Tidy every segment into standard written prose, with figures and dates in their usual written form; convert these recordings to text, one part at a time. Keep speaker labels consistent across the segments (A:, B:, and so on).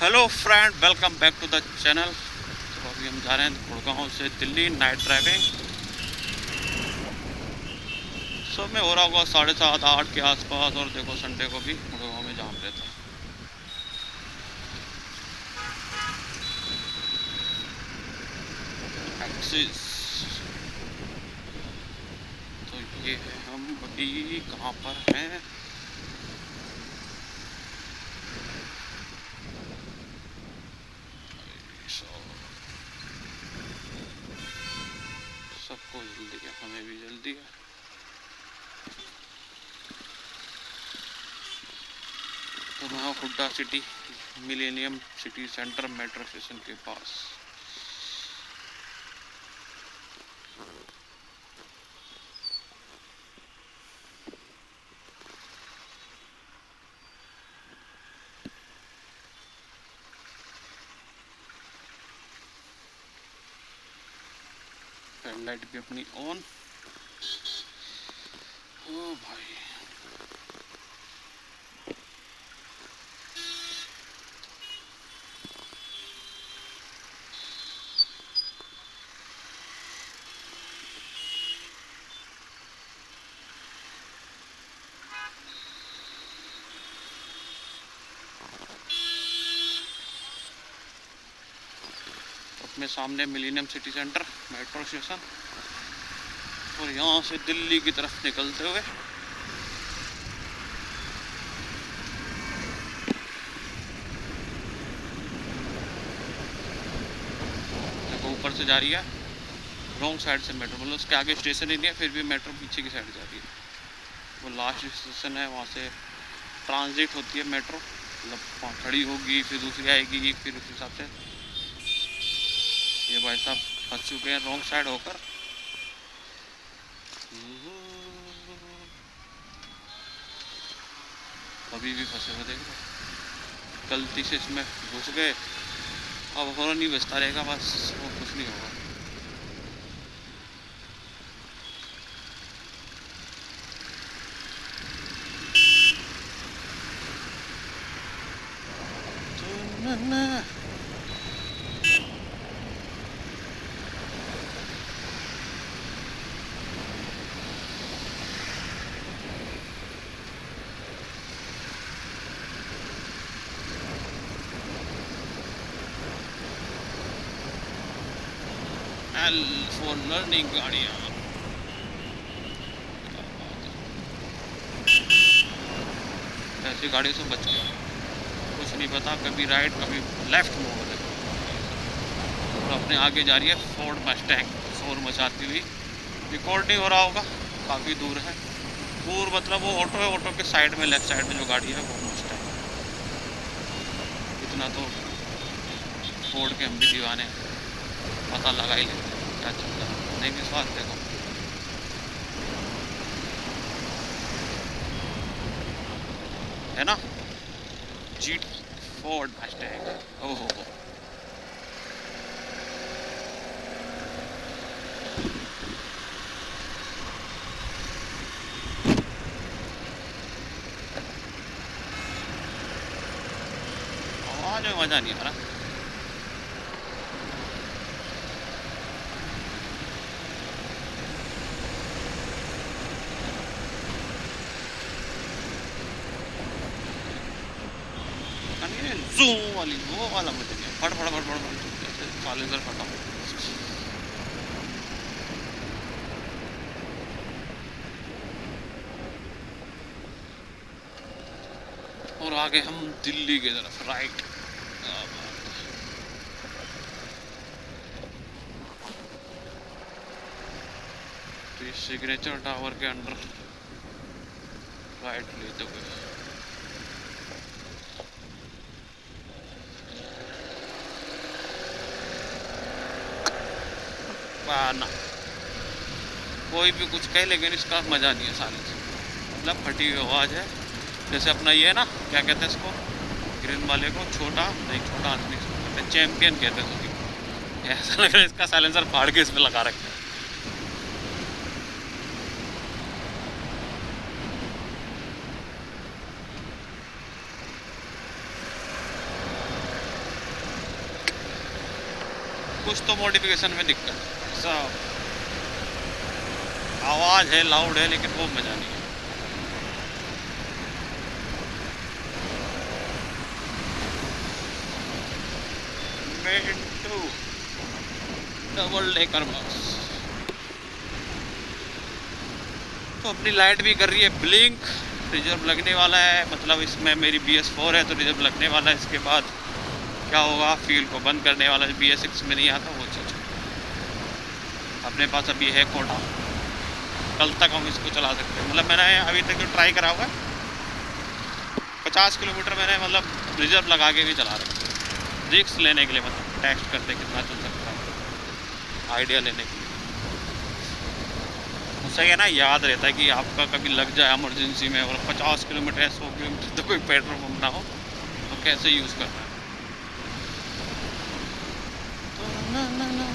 A: Hello friend, welcome back to the channel. तो अभी हम जा रहे हैं गुड़गांव से दिल्ली नाइट ड्राइविंग। सब में हो रहा होगा 7:30-8 के आसपास। और देखो संडे को भी गुड़गांव में जाम रहता है। एक्सिस। तो ये है, हम अभी कहाँ पर हैं? सबको जल्दी है, हमें भी जल्दी है। तो मैं हूँ Hooda city, millennium city centre metro station के पास। हेडलाइट भी अपनी ऑन। ओ भाई, अपने सामने millennium city centre metro station. और यहाँ से दिल्ली की तरफ निकलते हुए देखो ऊपर से जा रही है, रॉन्ग साइड से मेट्रो, मतलब उसके आगे स्टेशन ही नहीं है, फिर भी मेट्रो पीछे की साइड जा रही है। वो लास्ट स्टेशन है, वहाँ से ट्रांजिट होती है मेट्रो, मतलब वहाँ खड़ी होगी, फिर दूसरी आएगी, फिर उस हिसाब से। ये भाई साहब फंस चुके हैं रॉन्ग साइड होकर। अभी भी फंसे हुए, देख लो, गलती से इसमें घुस गए। अब हॉर्न नहीं बजता रहेगा, बस वो कुछ नहीं होगा। एल फॉर लर्निंग गाड़ियाँ। ऐसी गाड़ी से बच गया, कुछ नहीं पता, कभी राइट कभी लेफ्ट मोड़ है। और अपने आगे जा रही है फोर्ड मस्टैंग, शोर मचाती हुई। रिकॉर्ड नहीं हो रहा होगा, काफ़ी दूर है। दूर मतलब वो ऑटो है, ऑटो के साइड में, लेफ्ट साइड में जो गाड़ी है वो मस्टैंग। इतना तो फोर्ड के हम भी दीवाने हैं, पता लगा ही लेते हैं क्या चल रहा है। नहीं विश्वास देखो, है ना, जीट फोर्ड मस्टैंग। ओहो, आवाज में मज़ा नहीं आ रहा। जूम वाली वो वाला मजा नहीं, फट फट फट फट फट ऐसे साइलेंसर फटा। और आगे हम दिल्ली की तरफ राइट। तो ये सिग्नेचर टावर के अंडर राइट लेते हुए ना, कोई भी कुछ कहे लेकिन इसका मज़ा नहीं है साले से। मतलब फटी हुई आवाज़ है। जैसे अपना ये है ना, क्या कहते हैं इसको, ग्रीन वाले को, छोटा नहीं, छोटा आदमी कहते हैं, चैंपियन कहते हैं उसकी। ऐसा लग रहा है इसका साइलेंसर फाड़ के इसमें लगा रखा है। कुछ तो मॉडिफिकेशन में दिक्कत है। सब आवाज़ है, लाउड है, लेकिन वो मज़ा नहीं है। Mintu double decker bus. तो अपनी लाइट भी कर रही है ब्लिंक, रिजर्व लगने वाला है। मतलब इसमें मेरी BS4 है तो रिजर्व लगने वाला है। इसके बाद क्या होगा, फ्यूल को बंद करने वाला है। BS6 में नहीं आता वो चीज़। अपने पास अभी है कोटा, कल तक हम इसको चला सकते हैं। मतलब मैंने अभी तक जो ट्राई करा हुआ है 50 किलोमीटर मैंने मतलब रिजर्व लगा के भी चला रखा है, रिस्क लेने के लिए, मतलब टेस्ट करते कितना चल सकता है, आइडिया लेने के लिए। उससे क्या ना याद रहता है कि आपका कभी लग जाए इमरजेंसी में, और 50 किलोमीटर 100 किलोमीटर तो कोई पेट्रोल पंप ना हो तो कैसे यूज़ करना है। तो ना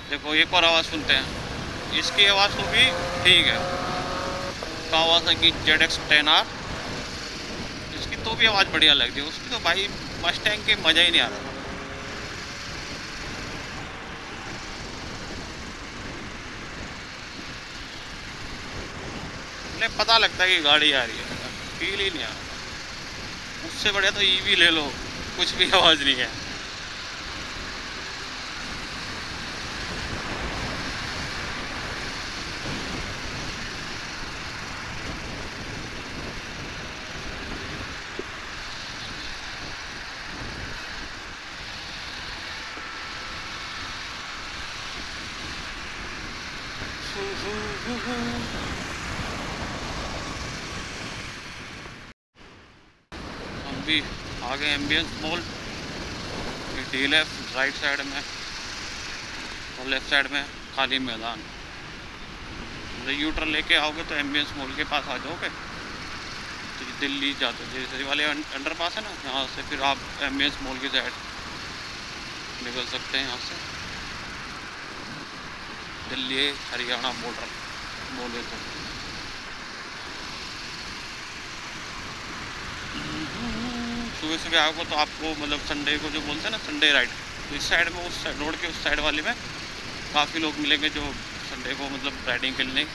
A: देखो एक और आवाज़ सुनते हैं। इसकी आवाज़ तो भी ठीक है, कावासाकी ZX-10R, इसकी तो भी आवाज़ बढ़िया लगती है। उसकी तो भाई मस्टैंग के मज़ा ही नहीं आ रहा। नहीं पता लगता है कि गाड़ी आ रही है, फील ही नहीं आ रहा। उससे बढ़िया तो EV ले लो, कुछ भी आवाज़ नहीं है। हम भी आगे ambience mall, D left right side में और लेफ्ट साइड में खाली मैदान। मतलब यूटर्न लेके आओगे तो एम्बियंस मॉल के पास आ जाओगे तो दिल्ली जाते जैसे वाले अंडरपास है ना, यहाँ से फिर आप एम्बियंस मॉल की साइड निकल सकते हैं। यहाँ से दिल्ली हरियाणा बॉर्डर बोले तो। सुबह सुबह आओगे तो आपको मतलब संडे को जो बोलते हैं ना संडे राइड, तो इस साइड में, उस रोड के उस साइड वाले में काफ़ी लोग मिलेंगे जो संडे को मतलब राइडिंग खेलने।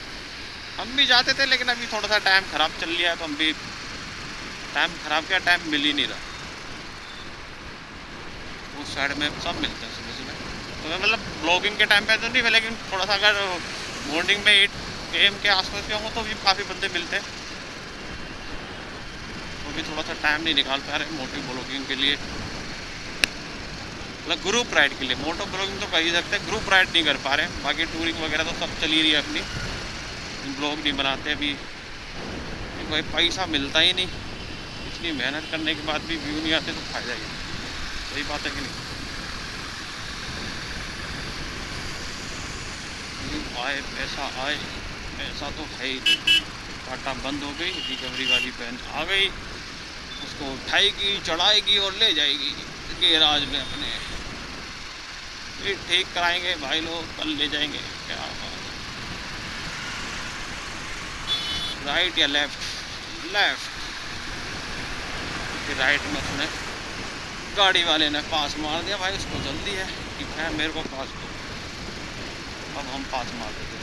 A: हम भी जाते थे लेकिन अभी थोड़ा सा टाइम ख़राब चल लिया है तो हम भी टाइम ख़राब किया, टाइम मिल ही नहीं रहा। उस साइड में सब मिलते हैं सुबह सुबह। तो मैं मतलब ब्लॉगिंग के टाइम पे तो नहीं, लेकिन थोड़ा सा अगर मॉर्निंग में 8 AM के आसपास के होंगे तो भी काफ़ी बंदे मिलते हैं। तो भी थोड़ा सा टाइम नहीं निकाल पा रहे मोटो ब्लॉगिंग के लिए, मतलब ग्रुप राइड के लिए। मोटो ब्लॉगिंग तो कर ही सकते हैं, ग्रुप राइड नहीं कर पा रहे। बाकी टूरिंग वगैरह तो सब चल ही रही है अपनी, ब्लॉग नहीं बनाते अभी, कोई पैसा मिलता ही नहीं। इतनी मेहनत करने के बाद भी व्यू नहीं आते तो फायदा ही। सही बात है कि नहीं? आए पैसा आए, पैसा तो है ही नहीं। टाटा बंद हो गई, रिकवरी वाली बहन आ गई, उसको उठाएगी चढ़ाएगी और ले जाएगी गैराज में अपने, फिर ठीक कराएंगे भाई लोग, कल ले जाएंगे। क्या बात है, राइट या लेफ्ट? लेफ्ट। फिर राइट में उसने गाड़ी वाले ने पास मार दिया। भाई उसको जल्दी है कि है मेरे को पास दो, अब हम पास मार देते हैं।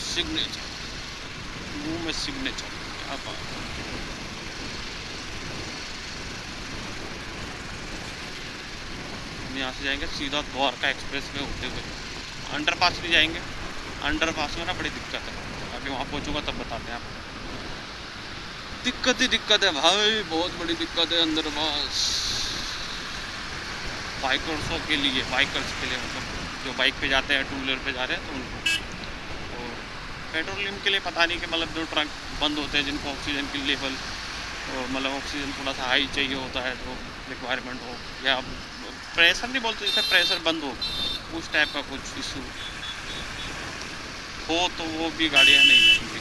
A: सिग्नेचर, मुंह में सिग्नेचर, क्या बात है। हम यहाँ से जाएंगे सीधा द्वारका एक्सप्रेस में होते हुए, अंडरपास भी जाएंगे। अंडरपास में ना बड़ी दिक्कत है, अभी वहाँ पहुँचूंगा तब बताते हैं आपको। दिक्कत ही दिक्कत है भाई, बहुत बड़ी दिक्कत है अंडरपास बाइकर्सों के लिए, बाइकर्स के लिए, मतलब जो बाइक पे जाते हैं, टू व्हीलर पे जा रहे हैं तो उनको। और पेट्रोलियम के लिए पता नहीं कि मतलब जो ट्रक बंद होते हैं जिनको ऑक्सीजन की लेवल, और मतलब ऑक्सीजन थोड़ा सा हाई चाहिए होता है, जो रिक्वायरमेंट हो, या प्रेशर नहीं बोलते, जैसे प्रेशर बंद हो उस टाइप का कुछ इशू हो तो वो भी गाड़ियाँ नहीं जाएंगी।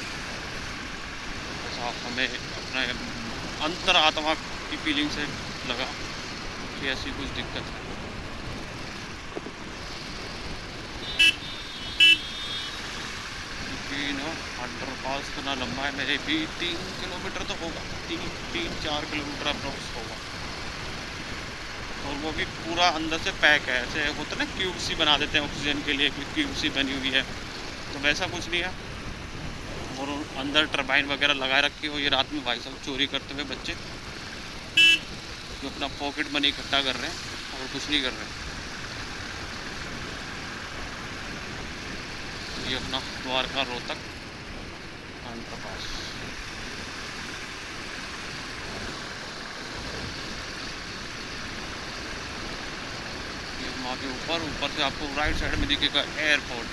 A: ऐसा हमें अपना अंतर आत्मा की फीलिंग से लगा कि ऐसी कुछ दिक्कत है। क्योंकि ना अंडरपास इतना लंबा है, मेरे भी 3 किलोमीटर तो होगा, 3-4 किलोमीटर अप्रोक्स होगा, और वो भी पूरा अंदर से पैक है। ऐसे होता ना क्यूब सी बना देते हैं ऑक्सीजन के लिए, क्यूब सी बनी हुई है, तो वैसा कुछ नहीं है। और अंदर टरबाइन वगैरह लगा रखी हो। ये रात में भाई साहब चोरी करते हुए बच्चे जो अपना पॉकेट मनी इकट्ठा कर रहे हैं और कुछ नहीं कर रहे हैं। ये अपना द्वारका रोहतक अंडरपास। ये वहाँ के ऊपर से आपको राइट साइड में दिखेगा एयरपोर्ट।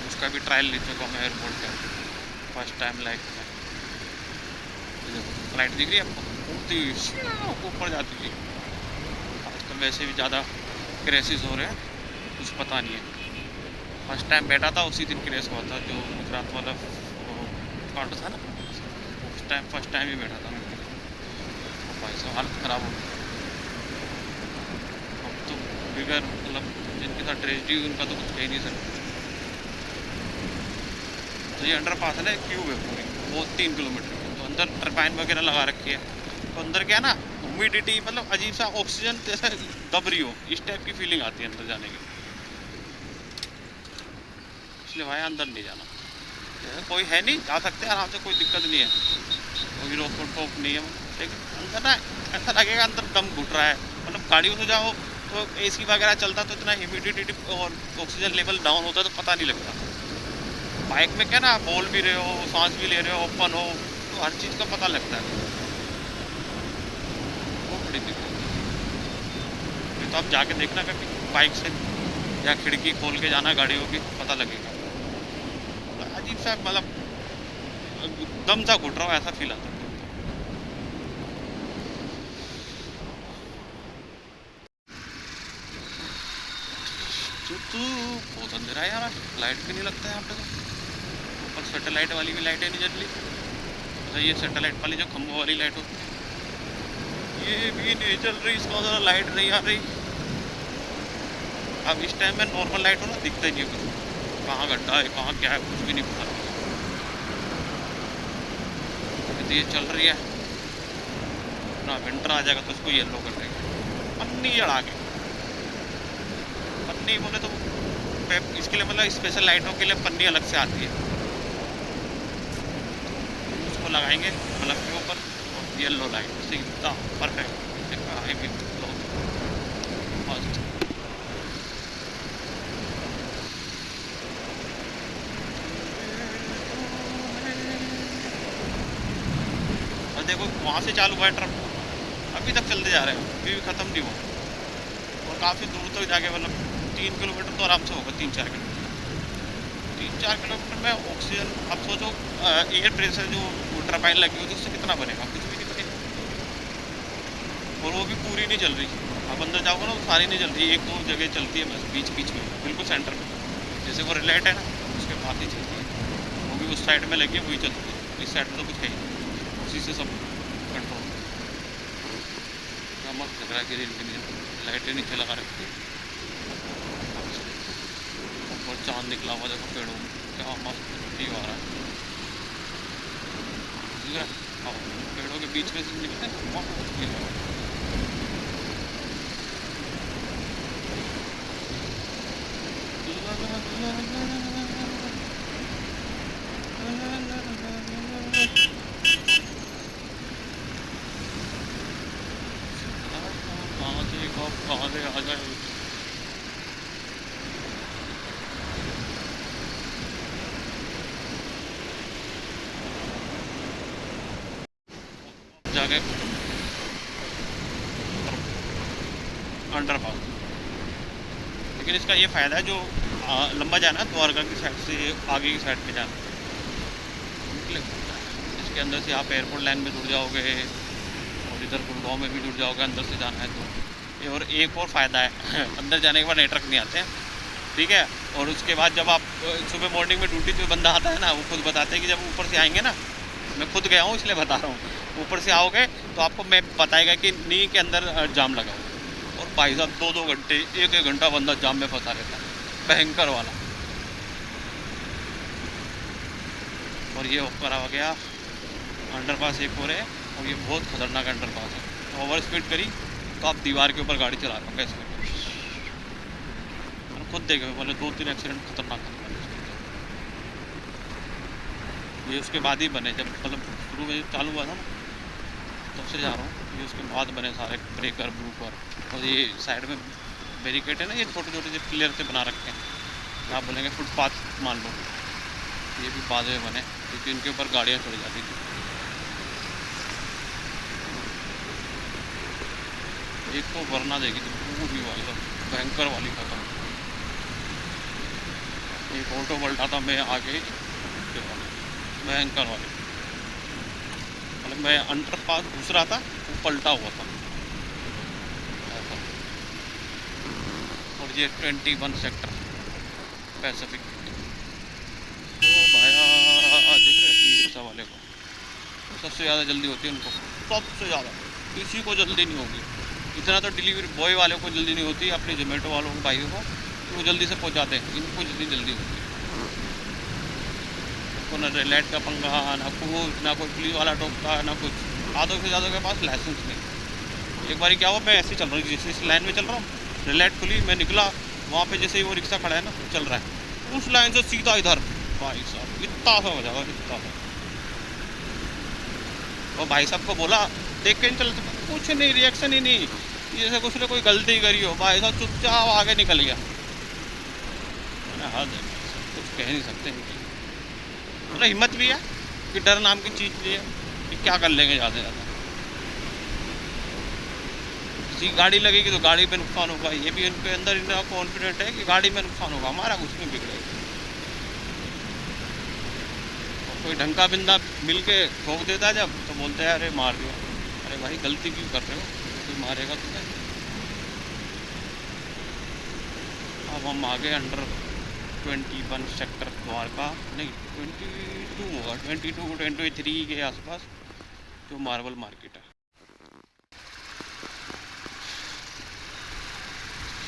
A: उसका भी ट्रायल ले चुका हूँ एयरपोर्ट का, फर्स्ट टाइम लाइफ में। फ्लाइट दिख रही है आपको, उड़ती ऊपर जाती थी। आजकल वैसे भी ज़्यादा क्रैशेस हो रहे हैं, कुछ पता नहीं है। फर्स्ट टाइम बैठा था उसी दिन क्रैश हुआ था, जो गुजरात वाला कांड था ना, उस टाइम फर्स्ट टाइम ही बैठा था मैं। भाई साहब हालत ख़राब हो गई। अब तो बिगर मतलब जिनके साथ ट्रेजिडी हुई उनका तो कुछ कह ही नहीं सकते। तो ये अंडरपास है ना, क्यूब है पूरी, वो 3 किलोमीटर की। तो अंदर टरबाइन वगैरह लगा रखी है, तो अंदर क्या ना ह्यूमिडिटी, मतलब अजीब सा ऑक्सीजन जैसे दब रही हो, इस टाइप की फीलिंग आती है अंदर जाने की। इसलिए भाई अंदर नहीं जाना। कोई है नहीं, जा सकते आराम से, कोई दिक्कत नहीं है, कोई रोक टोक नहीं है। लेकिन अंदर ना ऐसा लगेगा अंदर दम घुट रहा है। मतलब गाड़ियों से जाओ तो एसी वगैरह चलता तो इतना ह्यूमिडिटी और ऑक्सीजन लेवल डाउन होता तो पता नहीं लगता। बाइक में क्या ना, बोल भी रहे हो, सांस भी ले रहे हो, ओपन हो, तो हर चीज़ का पता लगता है। वो बड़ी दिक्कत है। तो आप जाके देखना कभी बाइक से, या खिड़की खोल के जाना गाड़ियों की, पता लगेगा। अजीब सा मतलब दम सा घुट रहा हो, ऐसा फील आता है। तो बहुत अंधेरा है यार, लाइट भी नहीं लगता है यहाँ पे। तो ऊपर सैटेलाइट वाली भी लाइटें नहीं जल रही। तो ये सैटेलाइट वाली जो खंभों वाली लाइट हो, ये भी नहीं जल रही, इसका ज़रा लाइट नहीं आ रही। अब इस टाइम में नॉर्मल लाइट हो ना, दिखता ही नहीं है कुछ, कहाँ गड्ढा है कहाँ क्या है कुछ भी नहीं पता। तो ये चल रही है ना, विंटर आ जाएगा तो इसको येलो कर देंगे, पन्नी जड़ा के। पन्नी बोले तो इसके लिए मतलब स्पेशल लाइटों के लिए पन्नी अलग से आती है, उसको लगाएंगे बल्ब के ऊपर, येलो लाइट सीधा परफेक्ट। और देखो वहाँ से चालू हुआ है ट्रक, अभी तक चलते जा रहे हैं, अभी भी ख़त्म नहीं हुआ। और काफ़ी दूर तक जाके, मतलब 3 किलोमीटर तो आराम से होगा, 3-4 किलोमीटर। 3-4 किलोमीटर में ऑक्सीजन, अब सोचो एयर प्रेशर जो टरबाइन लगी हुई थी उससे कितना बनेगा, कुछ भी नहीं बनेगा। और वो भी पूरी नहीं चल रही। अब अंदर जाओगे ना तो सारी नहीं चल रही, 1-2 जगह चलती है बस, बीच बीच में, बिल्कुल सेंटर में। जैसे वो रिलेट है ना, उसके पास ही चलती है, वो भी उस साइड में लगी है, वही चलती है। इस साइड में तो कुछ है ही नहीं, उसी से सब कंट्रोल। मस्त लग रहा है कि लाइटें नीचे लगा रखी है, और चाँद निकला हुआ देखो पेड़ों में, क्या मस्त व्यू आ रहा है। ठीक है, हाँ पेड़ों के बीच में से निकलते हैं, बहुत व्यू आ रहा है। कहाँ से आ जाए। जाके अंडरपास, लेकिन इसका ये फ़ायदा है जो लंबा जाना है द्वारका की साइड से आगे की साइड पे जाना, इसके अंदर से आप एयरपोर्ट लाइन में जुड़ जाओगे, और इधर गुड़गांव में भी जुड़ जाओगे अंदर से जाना है तो। ये और एक और फ़ायदा है अंदर जाने के बाद नेटवर्क नहीं आते हैं, ठीक है। और उसके बाद जब आप सुबह मॉर्निंग में ड्यूटी पे बंदा आता है ना, वो खुद बताते हैं कि जब ऊपर से आएंगे ना मैं खुद गया हूँ इसलिए बता रहा हूँ। ऊपर से आओगे तो आपको मैप बताएगा कि नी के अंदर जाम लगा हुआ, और भाई साहब 2-2 घंटे 1-1 घंटा बंदा जाम में फंसा रहता है, भयंकर वाला। और ये ऊपर आ गया अंडरपास एक और है, और ये बहुत खतरनाक अंडरपास है। ओवर स्पीड करी तो आप दीवार के ऊपर गाड़ी चला रहे हो कैसे। मैंने खुद देखे बोले 2-3 एक्सीडेंट खतरनाक खतरनाक। ये उसके बाद ही बने, जब मतलब शुरू में चालू हुआ था ना तब से जा रहा हूँ। ये उसके बाद बने सारे ब्रेकर ब्रूकर, और ये साइड में बैरिकेड है ना, ये छोटे छोटे से पिलर से बना रखे हैं, आप बोलेंगे फुटपाथ मान लो, ये भी बाद में बने क्योंकि इनके ऊपर गाड़ियाँ चढ़ जाती थी। एक तो वरना देगी तो पूरी वाली भयंकर वाली खत्म। एक ऑटो पलटा था मैं आगे, भयंकर वाली, मतलब मैं अंडरपास घुस रहा था वो पलटा हुआ था ऐसा। और ये 21 सेक्टर पैसिफिक। ओ भाया देख रहे ई रिक्शा वाले को सबसे ज़्यादा जल्दी होती है उनको, सबसे ज़्यादा, किसी को जल्दी नहीं होगी। इतना तो डिलीवरी बॉय वालों को जल्दी नहीं होती, अपने जोमेटो वालों को भाइयों को, वो जल्दी से पहुंच जाते हैं, इनको जितनी जल्दी होती है। को ना रेड का पंगा, ना कुछ, ना कोई पुलिस वाला टोकता, ना कुछ। आधों से ज़्यादा के पास लाइसेंस नहीं। एक बार क्या हुआ, मैं ऐसे ही चल रहा हूँ, जैसे इस लाइन में चल रहा हूँ, रेड खुली, मैं निकला वहाँ पे जैसे ही वो रिक्शा खड़ा है ना चल रहा है, उस लाइन से सीधा इधर, भाई साहब इतना सा हो जाएगा, इतना सा। और भाई साहब को बोला देख के नहीं चलते, कुछ नहीं, रिएक्शन ही नहीं, जैसे कुछ ने कोई गलती करी हो। भाई साहब चुपचाप आगे निकल गया। हाँ कुछ कह नहीं सकते इनकी, मतलब हिम्मत भी है कि डर नाम की चीज़ भी है कि क्या कर लेंगे ज़्यादा से ज़्यादा। किसी की गाड़ी लगेगी तो गाड़ी पे नुकसान होगा, ये भी इनके अंदर इनका कॉन्फिडेंट है कि गाड़ी में नुकसान होगा, हमारा कुछ नहीं बिगड़ेगा। कोई ढंग का बिंदा मिल के ठोक देता है जब, तो बोलते हैं अरे मार दिया। अरे भाई गलती क्यों कर रहे हो, कोई मारेगा तुम्हें। अब हम आगे अंडर 21 सेक्टर द्वारका, नहीं 22 होगा, 22-23 के आसपास जो मार्बल मार्केट है।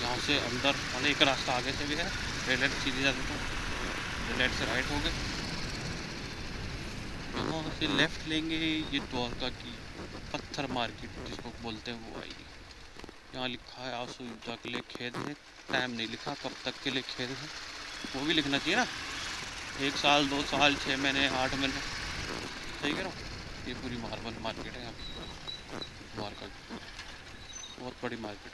A: यहाँ से अंदर मतलब एक रास्ता आगे से भी है, रेड सीधे जाते तो रेड से राइट हो गए, यहाँ से लेफ्ट लेंगे, ये द्वारका की पत्थर मार्केट जिसको बोलते हैं वो आएगी। यहाँ लिखा है असुविधा के लिए खेद है, टाइम नहीं लिखा कब तक के लिए खेद है, वो भी लिखना चाहिए ना, 1 साल 2 साल 6 महीने 8 महीने, सही कह रहा हूँ। ये पूरी मार्बल मार्केट है यहाँ पे द्वारका की, बहुत बड़ी मार्केट।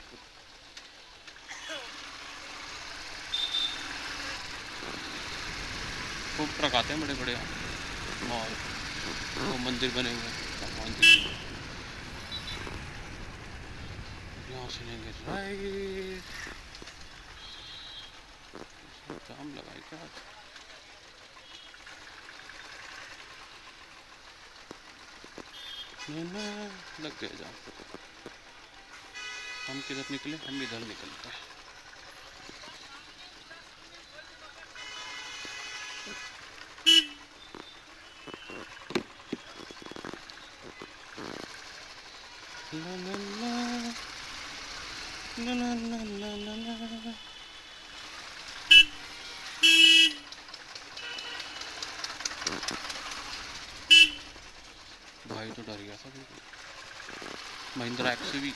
A: खूब ट्रक आते हैं बड़े बड़े मॉल, वो मंदिर बने हुए भगवान जी। यहाँ से लेंगे राइट, जाम लगाई क्या, लग गए जाम। हम किधर निकले, हम इधर निकलते हैं। ला ला ला ला ला ला ला ला। भाई तो डर गया था बिल्कुल। महिंद्रा एक्सवी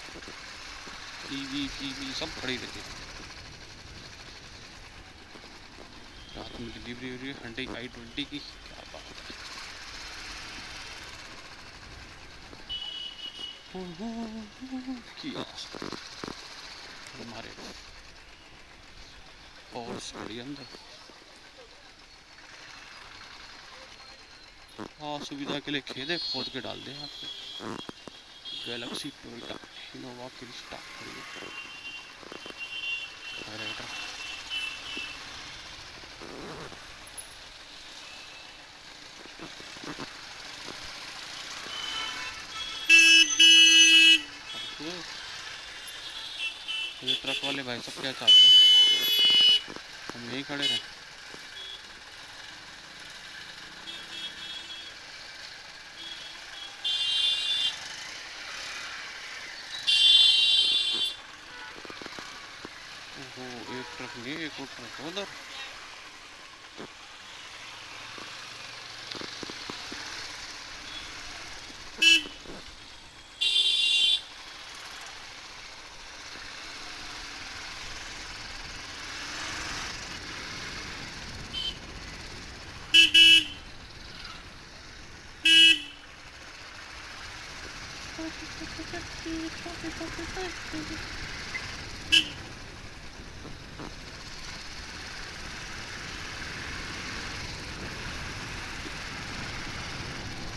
A: ईवी सब खड़ी रहती है। रात में डिलीवरी हो रही है Hyundai i20 की, क्या बात है। किया हमारे और खड़ी अंदर, हाँ सुविधा के लिए खेद है, खोद के डाल दें आपको। गैलेक्सी टोयोटा इनोवा क्रिस्टा ये ट्रक वाले भाई सब क्या चाहते हैं, हम यहीं खड़े रहे। नहीं, एक और ट्रक उधर।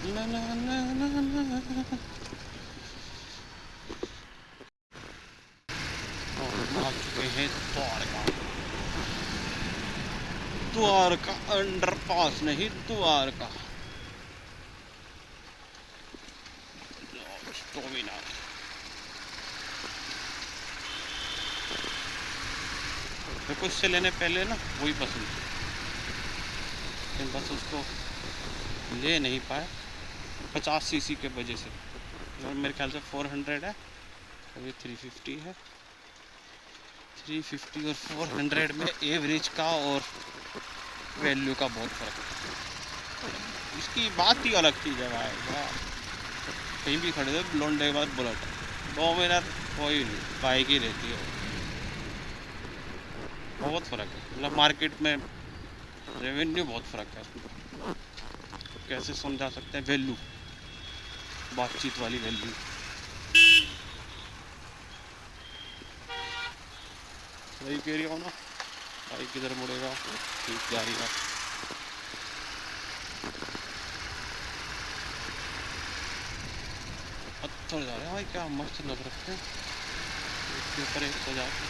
A: ला ला ला ला ला। और आ चुके हैं द्वारका। द्वारका अंडरपास नहीं, द्वारका। स्टोमिना मेरे को इससे लेने पहले ना वही पसंद थी, लेकिन बस उसको ले नहीं पाए 50 सीसी के वजह से। और मेरे ख्याल से 400 है, अभी 350 है। 350 और 400 में एवरेज का और वैल्यू का बहुत फर्क है। इसकी बात ही अलग चीज़ है भाई। कहीं भी खड़े थे लौंडे के बाद बुलेट 2 मिनट कोई नहीं, बाइक ही रहती है। बहुत फ़र्क है, मतलब मार्केट में रेवेन्यू बहुत फ़र्क है। कैसे समझा सकते हैं वैल्यू, बातचीत वाली वैल्यू। सही कह रही हो ना, बाइक किधर मुड़ेगा, ठीक जा रही है। पत्थर जा रहे हैं भाई, क्या मस्त लग रखे हैं। एक के ऊपर एक सजा के।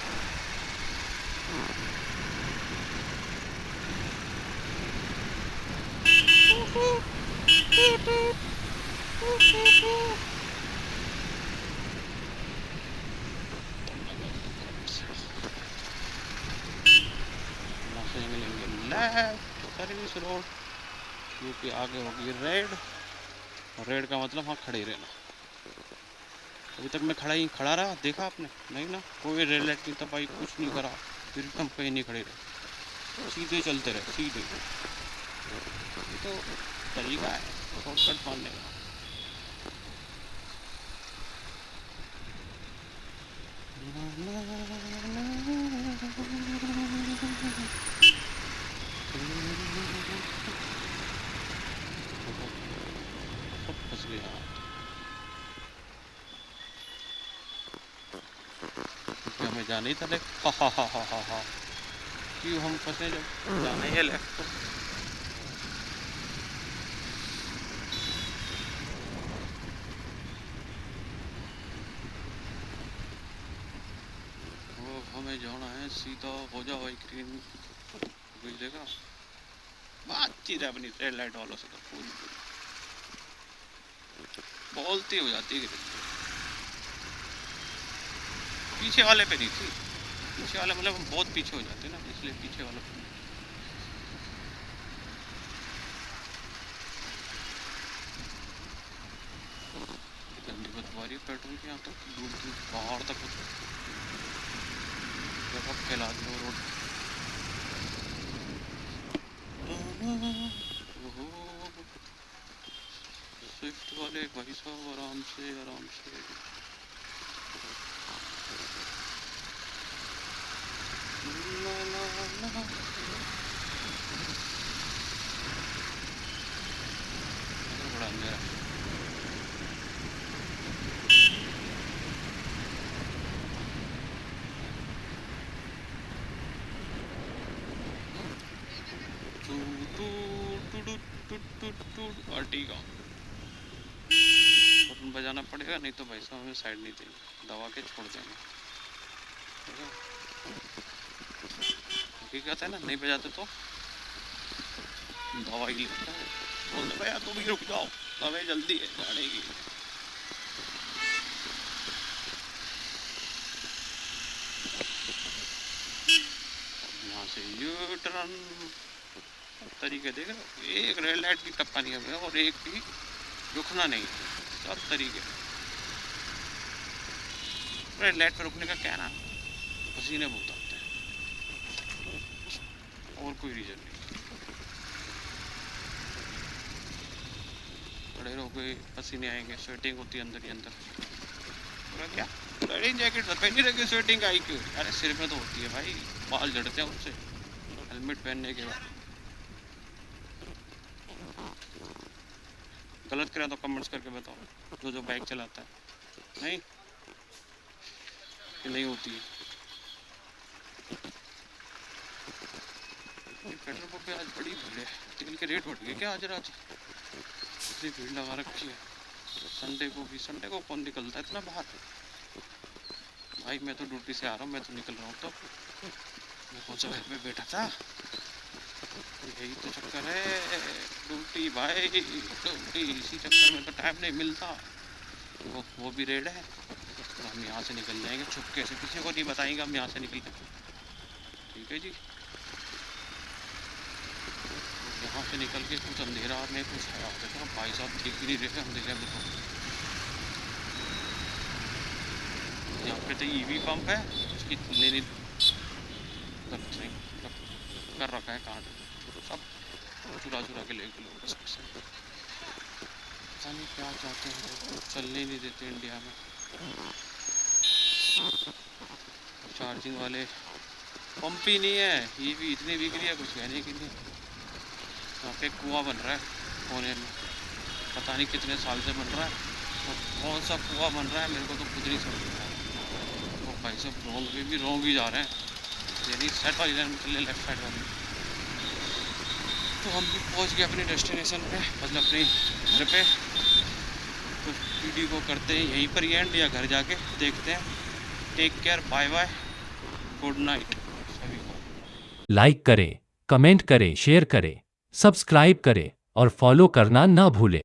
A: मिलेंगे लेफ्ट सर्विस रोड, क्योंकि आगे होगी रेड। रेड का मतलब वहाँ खड़े रहना। अभी तक मैं खड़ा रहा, देखा आपने? नहीं ना, कोई रेड लाइट नहीं तपाई, कुछ नहीं करा, फिर भी हम कहीं नहीं खड़े रहे, सीधे चलते रहे, सीधे। ये तो तरीका है शॉर्टकट मारने का। सब फंस गया, हमें जाना ही था लेफ्ट। हा हा हा हा हा हा, क्यों हम फंसे जब जाना ही है लेफ्ट को। वो हमें जाना है सीधा, हो जाओ भाई ग्रीन, देखा बातचीत है अपनी रेड लाइट वालों से तो पूरी बोलती हो जाती है। पीछे वाले पे नहीं थी, पीछे वाले मतलब हम बहुत पीछे हो जाते हैं ना, इसलिए पीछे वालों पे। गंदी बदबू पेट्रोल की, यहाँ तक दूर दूर पहाड़ तक फैला दो रोड। स्विफ्ट वाले भाई साहब आराम से आराम से। ला ला ला। बड़ा अंधेरा। आर्टिगा बटन बजाना पड़ेगा, नहीं तो भाई साहब हमें साइड नहीं देंगे, दबा के छोड़ देंगे। हकीकत है ना, नहीं बजाते तो दवा ही लगता है। बोलते भैया तुम भी रुक जाओ, हमें जल्दी है जाने की। यहाँ से यू टर्न तरीके देख रहे हो, एक रेड लाइट की टप्पा नहीं है और एक भी रुकना नहीं, सब तरीके। रेड लाइट पर रुकने का क्या ना, पसीने बहुत आते हैं। और कोई रीज़न नहीं। खड़े रहोगे पसीने आएंगे, स्वेटिंग होती है अंदर ही अंदर। पूरा क्या रेन जैकेट पहन ही रखे, स्वेटिंग आई क्यों? अरे सिर में तो होती है भाई, बाल झड़ते हैं उससे हेलमेट पहनने के बाद। गलत करें तो कमेंट्स करके बताओ, जो बाइक चलाता है। नहीं कि नहीं होती है। पेट्रोल पंप पे आज बड़ी भीड़ है, तेल के रेट बढ़ गए क्या आज रात? इतनी भीड़ लगा रखी है संडे को भी। संडे को कौन निकलता है इतना बाहर? भाई मैं तो ड्यूटी से आ रहा हूँ, मैं तो निकल रहा हूँ। तो मैं कौन सा घर में बैठा था? यही तो चक्कर है, ड्यूटी भाई ड्यूटी। इसी चक्कर में तो टाइम नहीं मिलता। वो भी रेड है तो हम यहाँ से निकल जाएंगे छुपके से, किसी को नहीं बताएंगे हम यहाँ से निकल गए। ठीक है जी, यहाँ से निकल के कुछ अंधेरा में कुछ है। देखो भाई साहब ठीक भी नहीं रहे, अंधेरे में तो। यहाँ पे तो ईवी पंप है, उसकी लेनी कर रखा है कांड, सब चुरा चुरा के लेके लोग बस। पता नहीं क्या चाहते हैं, चलने नहीं देते इंडिया में। चार्जिंग वाले पंप ही नहीं है, ईवी इतनी बिक रही है कुछ कहने के लिए। यहाँ पे कुआं बन रहा है कोने में, पता नहीं कितने साल से बन रहा है, तो कौन सा कुआं बन रहा है मेरे को तो खुद नहीं समझ में आ रहा। वो भाई सब रोंग पे भी रोंग ही जा रहे हैं, यानी सेट वाली लाइन में चले लेफ्ट साइड वाली। तो हम भी पहुँच गए अपने डेस्टिनेशन पे, मतलब अपने घर पे। तो वीडियो को करते हैं यहीं पर ही एंड, या घर जाके देखते हैं। Take care, bye bye, good night सभी को।
B: लाइक करें, कमेंट करें, शेयर करें, सब्सक्राइब करें और फॉलो करना ना भूलें।